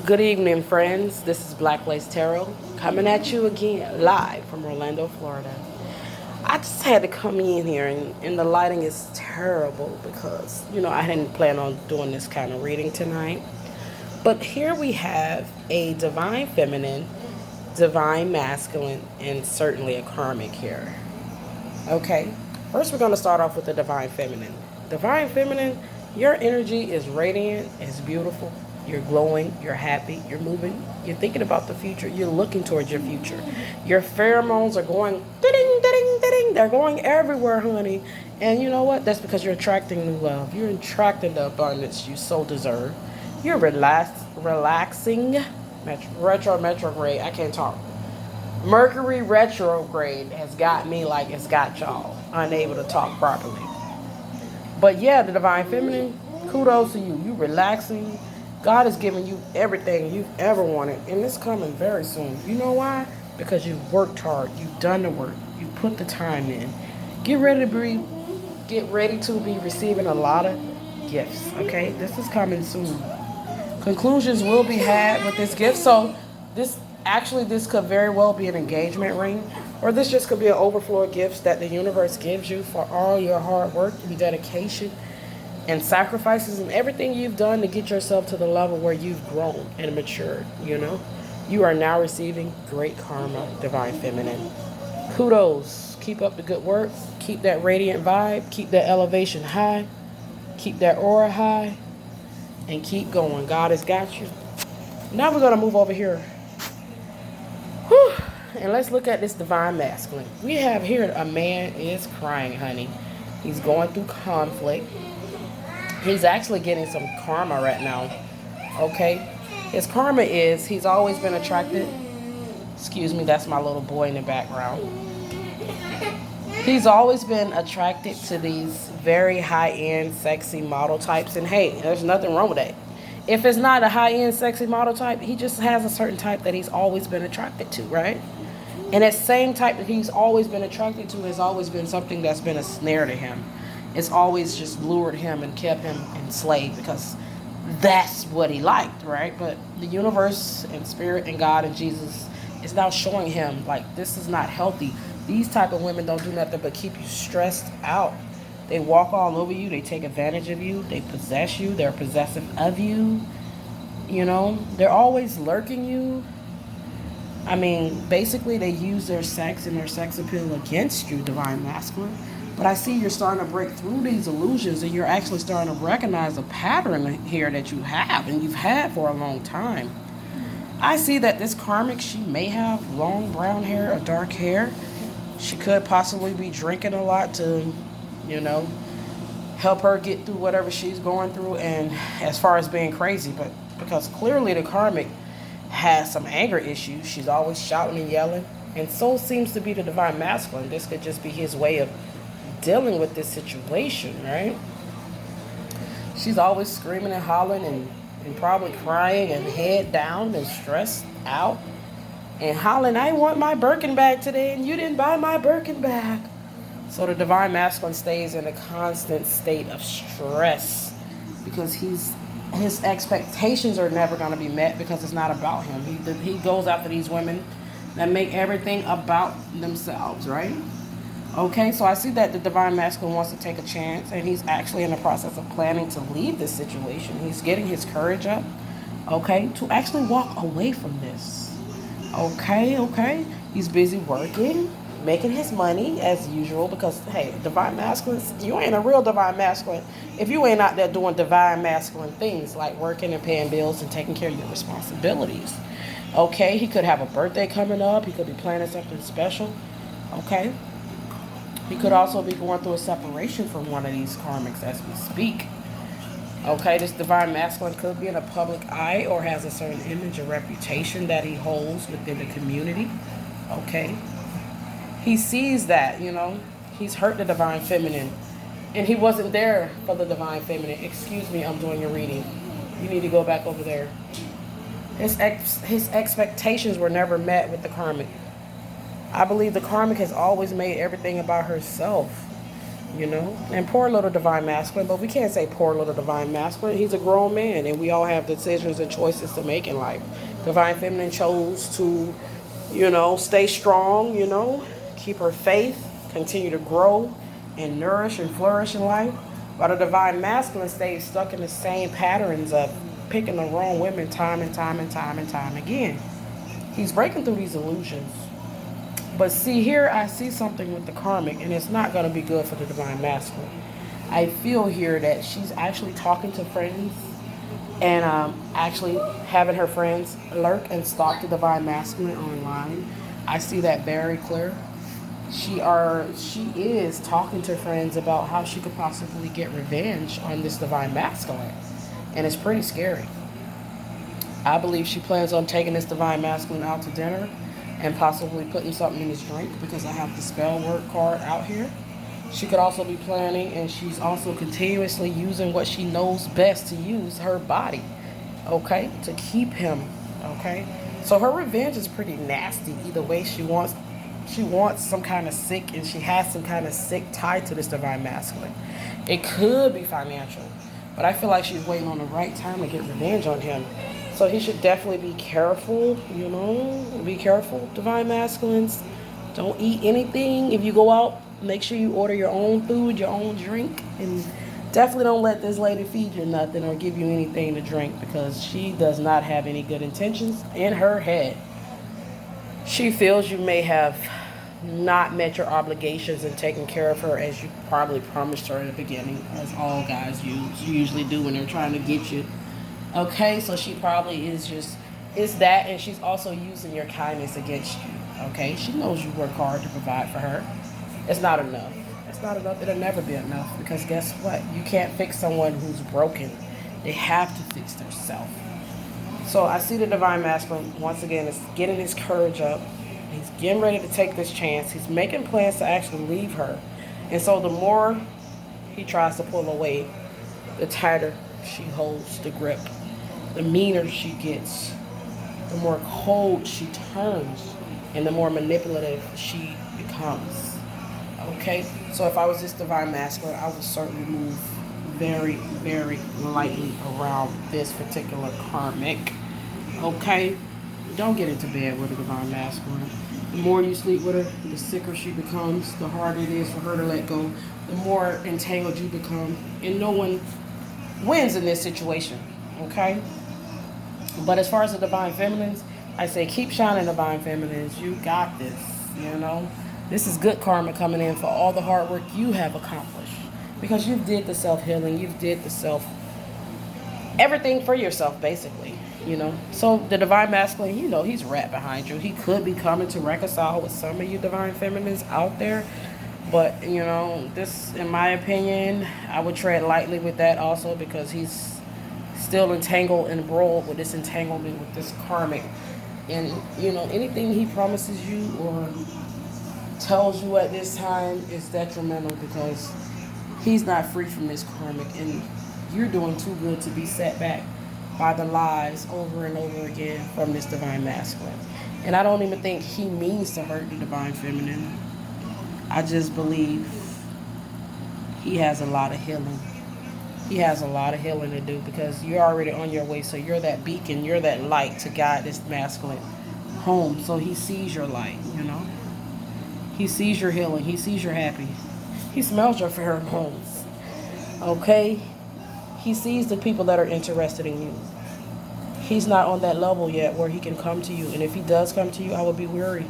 Good evening, friends. This is Black Lace Tarot coming at you again live from Orlando, Florida. I just had to come in here, and the lighting is terrible because, I didn't plan on doing this kind of reading tonight. But here we have a divine feminine, divine masculine, and certainly a karmic here. Okay, first we're going to start off with the divine feminine. Divine feminine, your energy is radiant, it's beautiful, you're glowing, you're happy, you're moving, you're thinking about the future, you're looking towards your future. Your pheromones are going ding, ding, ding, they're going everywhere, honey. And you know what? That's because you're attracting new love. You're attracting the abundance you so deserve. You're relaxing. Retrograde. I can't talk. Mercury retrograde has got me like it's got y'all, unable to talk properly. But yeah, the divine feminine, kudos to you. You relaxing. God is giving you everything you've ever wanted, and it's coming very soon. You know why? Because you've worked hard. You've done the work. You put the time in. Get ready to be receiving a lot of gifts. Okay, this is coming soon. Conclusions will be had with this gift. So this could very well be an engagement ring, or this just could be an overflow of gifts that the universe gives you for all your hard work and dedication and sacrifices and everything you've done to get yourself to the level where you've grown and matured. You are now receiving great karma, divine feminine. Kudos. Keep up the good work. Keep that radiant vibe. Keep that elevation high. Keep that aura high. And keep going. God has got you. Now we're going to move over here. Whew. And let's look at this divine masculine. We have here a man is crying, honey. He's going through conflict. He's actually getting some karma right now. Okay? His karma is he's always been attracted. Excuse me, that's my little boy in the background. He's always been attracted to these very high-end, sexy model types. And hey, there's nothing wrong with that. If it's not a high-end, sexy model type, he just has a certain type that he's always been attracted to, right? And that same type that he's always been attracted to has always been something that's been a snare to him. It's always just lured him and kept him enslaved because that's what he liked, right? But the universe and spirit and God and Jesus is now showing him, like, this is not healthy. These type of women don't do nothing but keep you stressed out. They walk all over you. They take advantage of you. They possess you. They're possessive of you. They're always lurking you. I mean, basically, they use their sex and their sex appeal against you, divine masculine. But I see you're starting to break through these illusions, and you're actually starting to recognize a pattern here that you have and you've had for a long time. I see that this karmic, she may have long brown hair or dark hair. She could possibly be drinking a lot to, help her get through whatever she's going through, and as far as being crazy. But because clearly the karmic has some anger issues, she's always shouting and yelling. And so seems to be the divine masculine. This could just be his way of dealing with this situation, right? She's always screaming and hollering and probably crying and head down and stressed out and hollering, I want my Birkin bag today and you didn't buy my Birkin bag. So the divine masculine stays in a constant state of stress because his expectations are never going to be met because it's not about him. He goes after these women that make everything about themselves, right? Okay, so I see that the divine masculine wants to take a chance, and he's actually in the process of planning to leave this situation. He's getting his courage up, okay, to actually walk away from this. Okay. He's busy working, making his money as usual because, hey, divine masculine, you ain't a real divine masculine if you ain't out there doing divine masculine things like working and paying bills and taking care of your responsibilities. Okay, he could have a birthday coming up. He could be planning something special. Okay. He could also be going through a separation from one of these karmics as we speak. Okay, this divine masculine could be in a public eye or has a certain image or reputation that he holds within the community. Okay. He sees that, he's hurt the divine feminine. And he wasn't there for the divine feminine. Excuse me, I'm doing your reading. You need to go back over there. His expectations were never met with the karmic. I believe the karmic has always made everything about herself. you know. And poor little divine masculine, but we can't say poor little divine masculine. He's a grown man, and we all have decisions and choices to make in life. Divine feminine chose to, you know, stay strong, you know, keep her faith, continue to grow and nourish and flourish in life. While the divine masculine stays stuck in the same patterns of picking the wrong women time and time and time and time again. He's breaking through these illusions. But see, here I see something with the karmic, and it's not going to be good for the divine masculine. I feel here that she's actually talking to friends and actually having her friends lurk and stalk the divine masculine online. I see that very clear. She is talking to friends about how she could possibly get revenge on this divine masculine, and it's pretty scary. I believe she plans on taking this divine masculine out to dinner and possibly putting something in his drink because I have the spell word card out here. She could also be planning, and she's also continuously using what she knows best to use, her body, okay, to keep him, okay. So her revenge is pretty nasty. Either way, she wants some kind of sick, and she has some kind of sick tie to this divine masculine. It could be financial, but I feel like she's waiting on the right time to get revenge on him. So he should definitely be careful, you know, be careful, divine masculines. Don't eat anything. If you go out, make sure you order your own food, your own drink, and definitely don't let this lady feed you nothing or give you anything to drink because she does not have any good intentions in her head. She feels you may have not met your obligations and taken care of her as you probably promised her in the beginning, as all guys usually do when they're trying to get you. Okay, so she probably is that, and she's also using your kindness against you. Okay, she knows you work hard to provide for her. It's not enough. It's not enough. It'll never be enough because guess what? You can't fix someone who's broken. They have to fix themselves. So I see the divine masculine once again is getting his courage up. He's getting ready to take this chance. He's making plans to actually leave her. And so the more he tries to pull away, the tighter she holds the grip. The meaner she gets, the more cold she turns, and the more manipulative she becomes. Okay? So if I was this divine masculine, I would certainly move very, very lightly around this particular karmic. Okay? Don't get into bed with a divine masculine. The more you sleep with her, the sicker she becomes, the harder it is for her to let go, the more entangled you become, and no one wins in this situation. Okay? But as far as the divine feminines, I say keep shining, divine feminines. You got this, you know. This is good karma coming in for all the hard work you have accomplished. Because you've did the self-healing, you've did the everything for yourself, basically, you know. So the divine masculine, you know, he's right behind you. He could be coming to reconcile with some of you divine feminines out there. But, you know, this, in my opinion, I would tread lightly with that also because he's still entangled and embroiled with this entanglement with this karmic. And, you know, anything he promises you or tells you at this time is detrimental because he's not free from this karmic. And you're doing too good to be set back by the lies over and over again from this divine masculine. And I don't even think he means to hurt the divine feminine. I just believe he has a lot of healing. He has a lot of healing to do because you're already on your way. So you're that beacon, you're that light to guide this masculine home. So he sees your light, you know. He sees your healing. He sees your happy. He smells your pheromones. Okay? He sees the people that are interested in you. He's not on that level yet where he can come to you. And if he does come to you, I would be weary.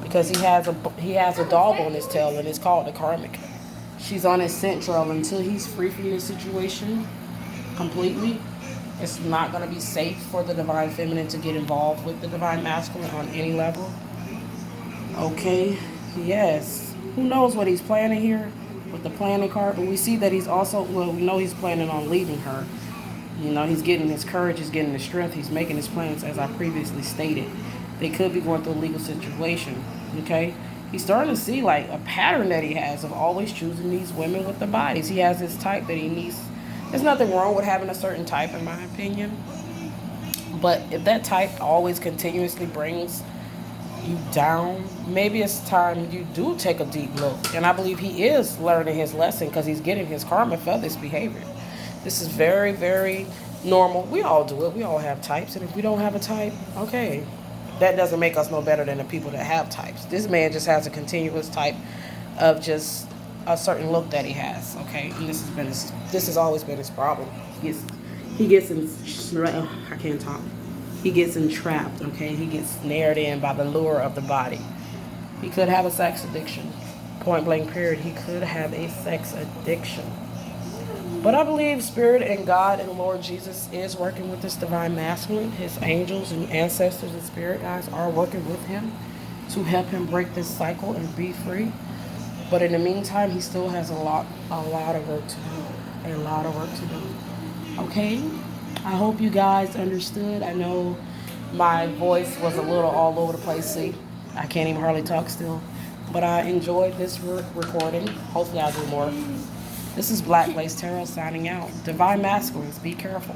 Because he has a dog on his tail, and it's called the karmic. She's on his scent trail until he's free from this situation completely. It's not going to be safe for the divine feminine to get involved with the divine masculine on any level. Okay, yes. Who knows what he's planning here with the planning card, but we see that he's also, well, we know he's planning on leaving her. You know, he's getting his courage, he's getting his strength, he's making his plans as I previously stated. They could be going through a legal situation, okay? He's starting to see like a pattern that he has of always choosing these women with the bodies. He has this type that he needs. There's nothing wrong with having a certain type in my opinion. But if that type always continuously brings you down, maybe it's time you do take a deep look. And I believe he is learning his lesson because he's getting his karma for this behavior. This is very, very normal. We all do it. We all have types. And if we don't have a type, okay, that doesn't make us no better than the people that have types. This man just has a continuous type of just a certain look that he has, okay? And this has always been his problem. He gets in, I can't talk. He gets entrapped, okay? He gets snared in by the lure of the body. He could have a sex addiction. Point blank period. He could have a sex addiction. But I believe Spirit and God and Lord Jesus is working with this divine masculine. His angels and ancestors and spirit guides are working with him to help him break this cycle and be free. But in the meantime, he still has a lot of work to do. A lot of work to do. Okay? I hope you guys understood. I know my voice was a little all over the place. See, I can't even hardly talk still. But I enjoyed this recording. Hopefully I'll do more. This is Black Lace Tarot signing out. Divine Masculines, be careful.